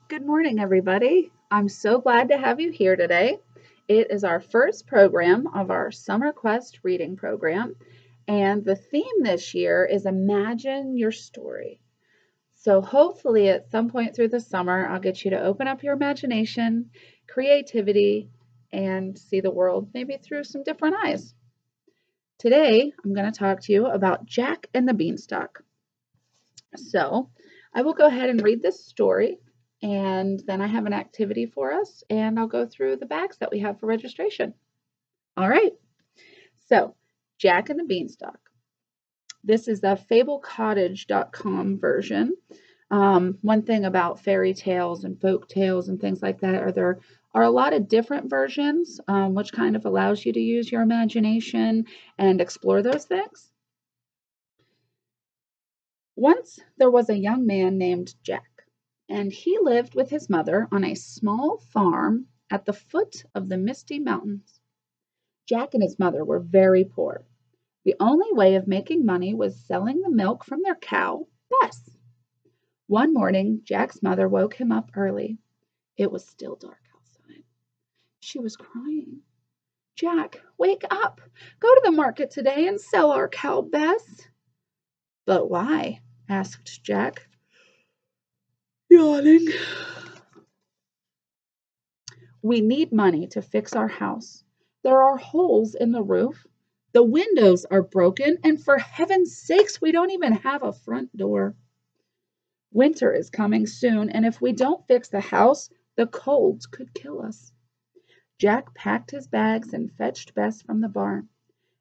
Good morning, everybody. I'm so glad to have you here today. It is our first program of our Summer Quest reading program, and the theme this year is Imagine Your Story. So hopefully at some point through the summer, I'll get you to open up your imagination, creativity, and see the world maybe through some different eyes. Today, I'm going to talk to you about Jack and the Beanstalk. So I will go ahead and read this story, and then I have an activity for us, and I'll go through the bags that we have for registration. All right. So Jack and the Beanstalk. This is the fablecottage.com version. One thing about fairy tales and folk tales and things like that are there are a lot of different versions, which kind of allows you to use your imagination and explore those things. Once there was a young man named Jack, and he lived with his mother on a small farm at the foot of the Misty Mountains. Jack and his mother were very poor. The only way of making money was selling the milk from their cow, Bess. One morning, Jack's mother woke him up early. It was still dark outside. She was crying. "Jack, wake up! Go to the market today and sell our cow, Bess." "But why?" asked Jack, yawning. "We need money to fix our house. There are holes in the roof. The windows are broken, and for heaven's sakes, we don't even have a front door. Winter is coming soon, and if we don't fix the house, the colds could kill us." Jack packed his bags and fetched Bess from the barn.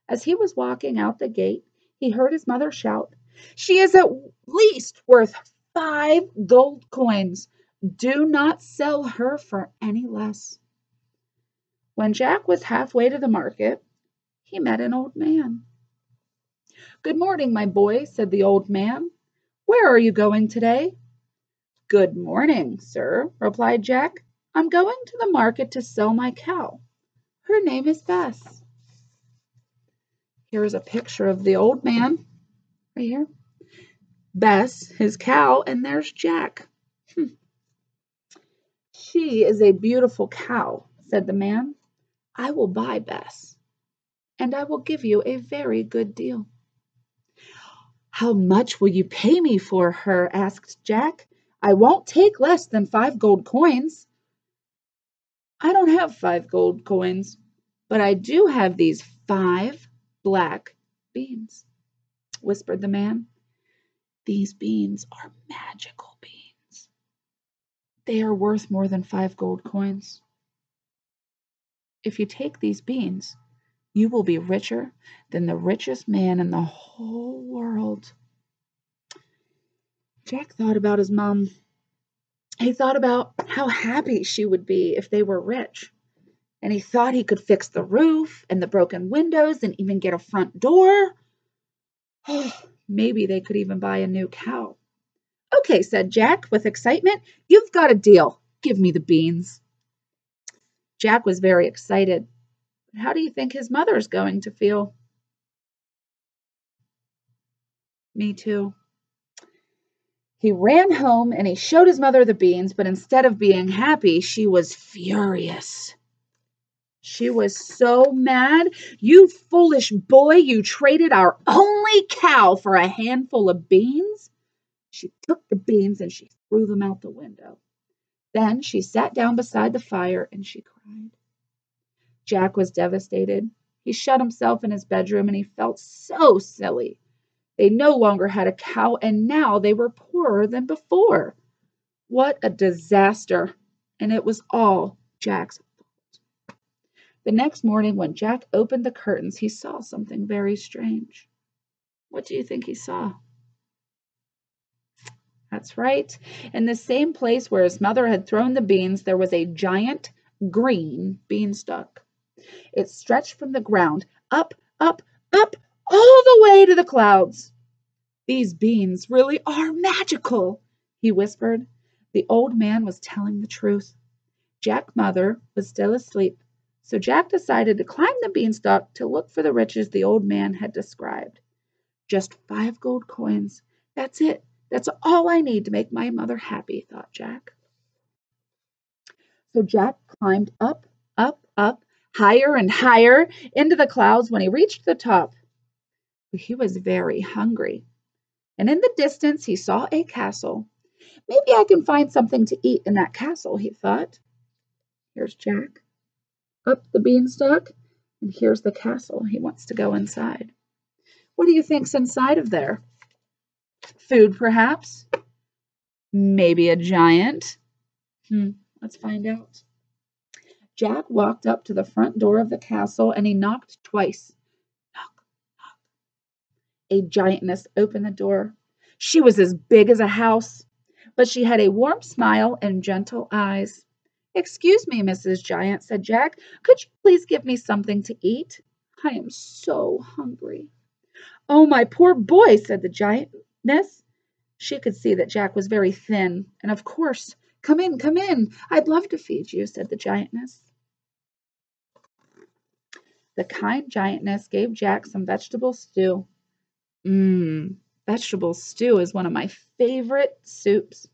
As he was walking out the gate, he heard his mother shout, "She is at least worth 5 gold coins. Do not sell her for any less." When Jack was halfway to the market, he met an old man. "Good morning, my boy," said the old man. "Where are you going today?" "Good morning, sir," replied Jack. "I'm going to the market to sell my cow. Her name is Bess." Here is a picture of the old man, right here. Bess, his cow, and there's Jack. "She is a beautiful cow," said the man. "I will buy Bess, and I will give you a very good deal." "How much will you pay me for her?" asked Jack. "I won't take less than 5 gold coins." "I don't have 5 gold coins, but I do have these 5 black beans," whispered the man. "These beans are magical beans. They are worth more than 5 gold coins. If you take these beans, you will be richer than the richest man in the whole world." Jack thought about his mom. He thought about how happy she would be if they were rich. And he thought he could fix the roof and the broken windows and even get a front door. Maybe they could even buy a new cow. "Okay," said Jack with excitement. "You've got a deal. Give me the beans." Jack was very excited. But how do you think his mother's going to feel? Me too. He ran home and he showed his mother the beans, but instead of being happy, she was furious. She was so mad. "You foolish boy, you traded our only cow for a handful of beans." She took the beans and she threw them out the window. Then she sat down beside the fire and she cried. Jack was devastated. He shut himself in his bedroom and he felt so silly. They no longer had a cow, and now they were poorer than before. What a disaster! And it was all Jack's. The next morning, when Jack opened the curtains, he saw something very strange. What do you think he saw? That's right. In the same place where his mother had thrown the beans, there was a giant green beanstalk. It stretched from the ground, up, up, up, all the way to the clouds. "These beans really are magical," he whispered. The old man was telling the truth. Jack's mother was still asleep. So Jack decided to climb the beanstalk to look for the riches the old man had described. "Just 5 gold coins. That's it. That's all I need to make my mother happy," thought Jack. So Jack climbed up, up, up, higher and higher into the clouds. When he reached the top, he was very hungry. And in the distance, he saw a castle. Maybe I can find something to eat in that castle, he thought. Here's Jack up the beanstalk, and here's the castle. He wants to go inside. What do you think's inside of there? Food, perhaps? Maybe a giant? Let's find out. Jack walked up to the front door of the castle and he knocked twice. Knock, knock. A giantess opened the door. She was as big as a house, but she had a warm smile and gentle eyes. "Excuse me, Mrs. Giant," said Jack. "Could you please give me something to eat? I am so hungry." "Oh, my poor boy," said the giantess. She could see that Jack was very thin, and of course, come in, come in. I'd love to feed you," said the giantess. The kind giantess gave Jack some vegetable stew. Vegetable stew is one of my favorite soups.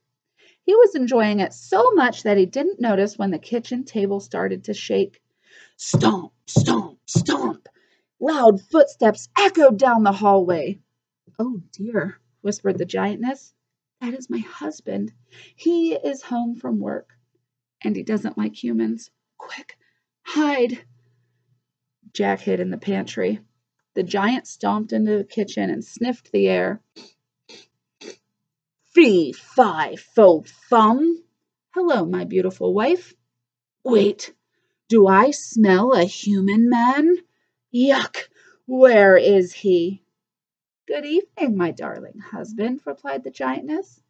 He was enjoying it so much that he didn't notice when the kitchen table started to shake. Stomp, stomp, stomp. Loud footsteps echoed down the hallway. "Oh dear," whispered the giantess. "That is my husband. He is home from work, and he doesn't like humans. Quick, hide." Jack hid in the pantry. The giant stomped into the kitchen and sniffed the air. "Fee, fi, fo, fum. Hello, my beautiful wife. Wait, do I smell a human man? Yuck, where is he?" "Good evening, my darling husband," replied the giantess.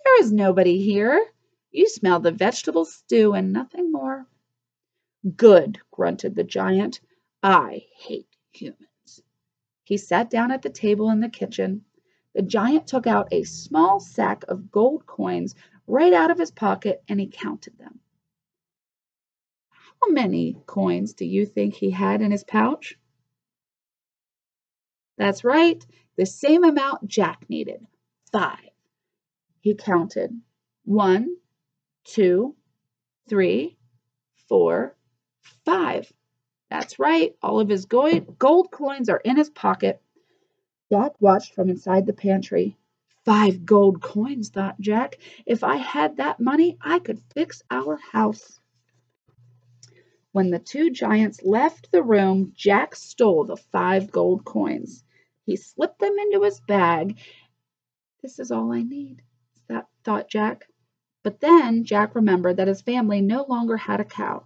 "There is nobody here. You smell the vegetable stew and nothing more." "Good," grunted the giant. "I hate humans." He sat down at the table in the kitchen. The giant took out a small sack of gold coins right out of his pocket and he counted them. How many coins do you think he had in his pouch? That's right, the same amount Jack needed, 5. He counted 1, 2, 3, 4, 5. That's right, all of his gold coins are in his pocket. Jack watched from inside the pantry. 5 gold coins, thought Jack. If I had that money, I could fix our house. When the two giants left the room, Jack stole the 5 gold coins. He slipped them into his bag. This is all I need, thought Jack. But then Jack remembered that his family no longer had a cow.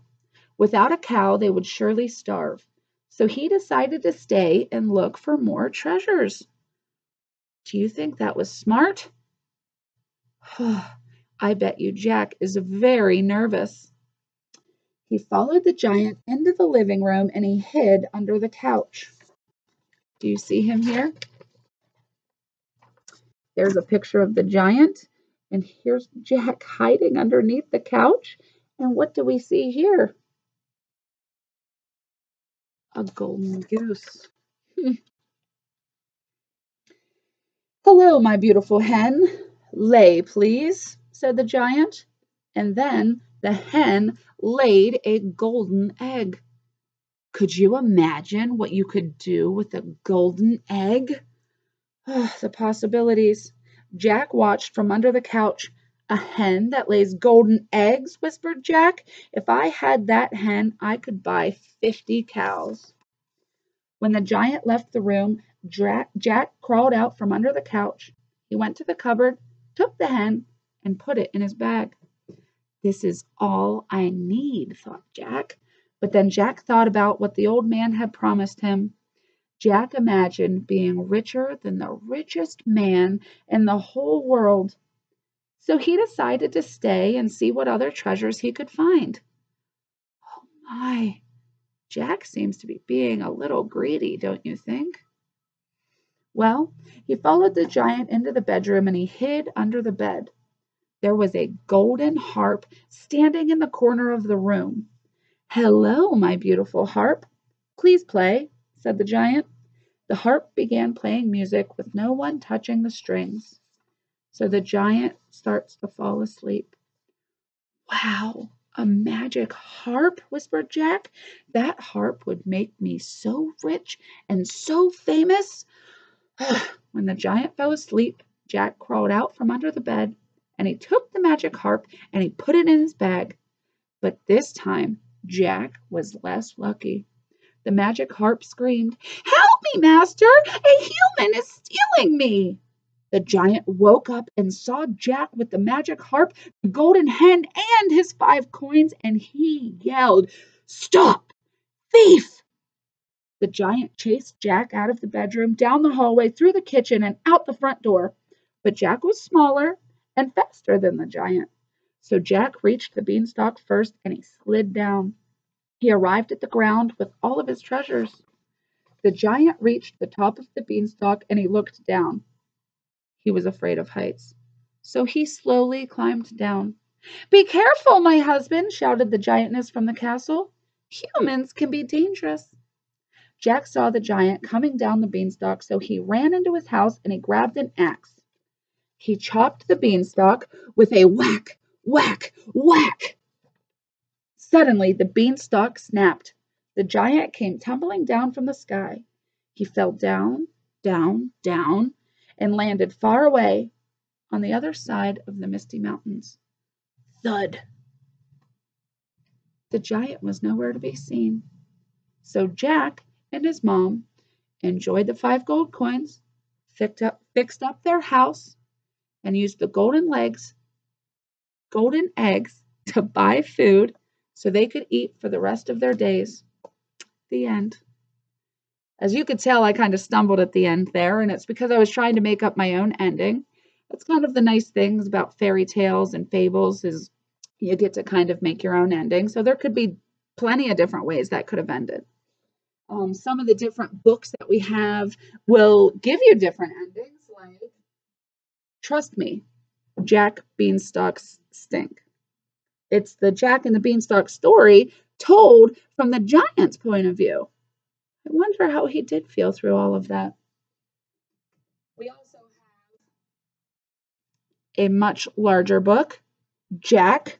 Without a cow, they would surely starve. So he decided to stay and look for more treasures. Do you think that was smart? I bet you Jack is very nervous. He followed the giant into the living room and he hid under the couch. Do you see him here? There's a picture of the giant, and here's Jack hiding underneath the couch. And what do we see here? A golden goose. "Hello, my beautiful hen. Lay, please," said the giant. And then the hen laid a golden egg. Could you imagine what you could do with a golden egg? The possibilities. Jack watched from under the couch. "A hen that lays golden eggs," whispered Jack. "If I had that hen, I could buy 50 cows." When the giant left the room, Jack crawled out from under the couch. He went to the cupboard, took the hen, and put it in his bag. This is all I need, thought Jack. But then Jack thought about what the old man had promised him. Jack imagined being richer than the richest man in the whole world. So he decided to stay and see what other treasures he could find. Oh my, Jack seems to be being a little greedy, don't you think? Well, he followed the giant into the bedroom and he hid under the bed. There was a golden harp standing in the corner of the room. "Hello, my beautiful harp. Please play," said the giant. The harp began playing music with no one touching the strings. So the giant starts to fall asleep. Wow, A magic harp, whispered Jack. That harp would make me so rich and so famous. When the giant fell asleep, Jack crawled out from under the bed and he took the magic harp and he put it in his bag. But this time, Jack was less lucky. The magic harp screamed, "Help me, master! A human is stealing me!" The giant woke up and saw Jack with the magic harp, the golden hen, and his 5 coins, and he yelled, "Stop, thief!" The giant chased Jack out of the bedroom, down the hallway, through the kitchen, and out the front door. But Jack was smaller and faster than the giant. So Jack reached the beanstalk first and he slid down. He arrived at the ground with all of his treasures. The giant reached the top of the beanstalk and he looked down. He was afraid of heights, so he slowly climbed down. "Be careful, my husband," shouted the giantess from the castle. "Humans can be dangerous." Jack saw the giant coming down the beanstalk, so he ran into his house and he grabbed an axe. He chopped the beanstalk with a whack, whack, whack. Suddenly, the beanstalk snapped. The giant came tumbling down from the sky. He fell down, down, down, and landed far away on the other side of the misty mountains. Thud! The giant was nowhere to be seen. So Jack and his mom enjoyed the 5 gold coins, fixed up their house, and used the golden eggs to buy food so they could eat for the rest of their days. The end. As you could tell, I kind of stumbled at the end there, and it's because I was trying to make up my own ending. That's kind of the nice things about fairy tales and fables is you get to kind of make your own ending. So there could be plenty of different ways that could have ended. Some of the different books that we have will give you different endings, like, trust me, Jack Beanstalk's stink. It's the Jack and the Beanstalk story told from the giant's point of view. I wonder how he did feel through all of that. We also have a much larger book, Jack.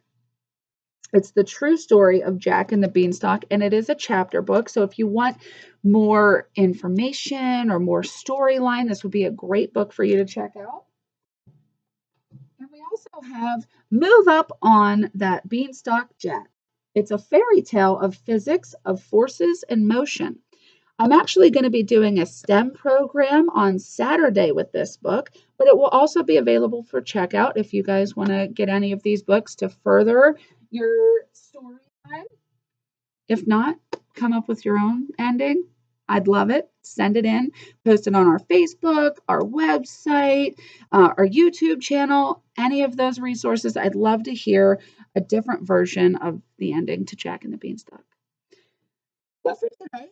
It's the true story of Jack and the Beanstalk, and it is a chapter book. So if you want more information or more storyline, this would be a great book for you to check out. And we also have Move Up on That Beanstalk, Jack. It's a fairy tale of physics, of forces and motion. I'm actually going to be doing a STEM program on Saturday with this book, but it will also be available for checkout if you guys want to get any of these books to further your storyline. If not, come up with your own ending. I'd love it. Send it in, post it on our Facebook, our website, our YouTube channel, any of those resources. I'd love to hear a different version of the ending to Jack and the Beanstalk. But for today,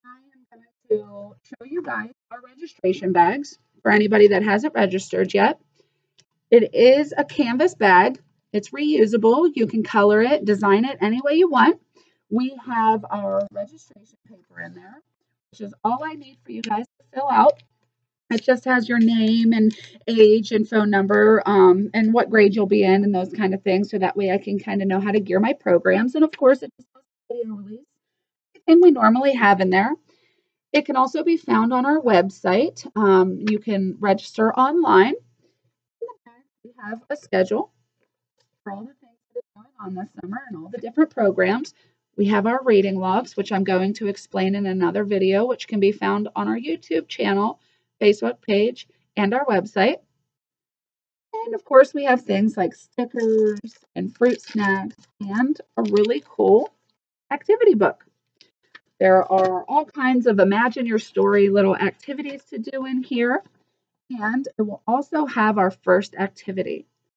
I am going to show you guys our registration bags for anybody that hasn't registered yet. It is a canvas bag. It's reusable. You can color it, design it any way you want. We have our registration paper in there, which is all I need for you guys to fill out. It just has your name and age and phone number and what grade you'll be in and those kind of things. So that way I can kind of know how to gear my programs. And of course, it just has video release. Everything we normally have in there. It can also be found on our website. You can register online. We have a schedule for all the things that are going on this summer and all the different programs. We have our reading logs, which I'm going to explain in another video, which can be found on our YouTube channel, Facebook page, and our website. And of course, we have things like stickers and fruit snacks and a really cool activity book. There are all kinds of imagine your story little activities to do in here. And it will also have our first activity.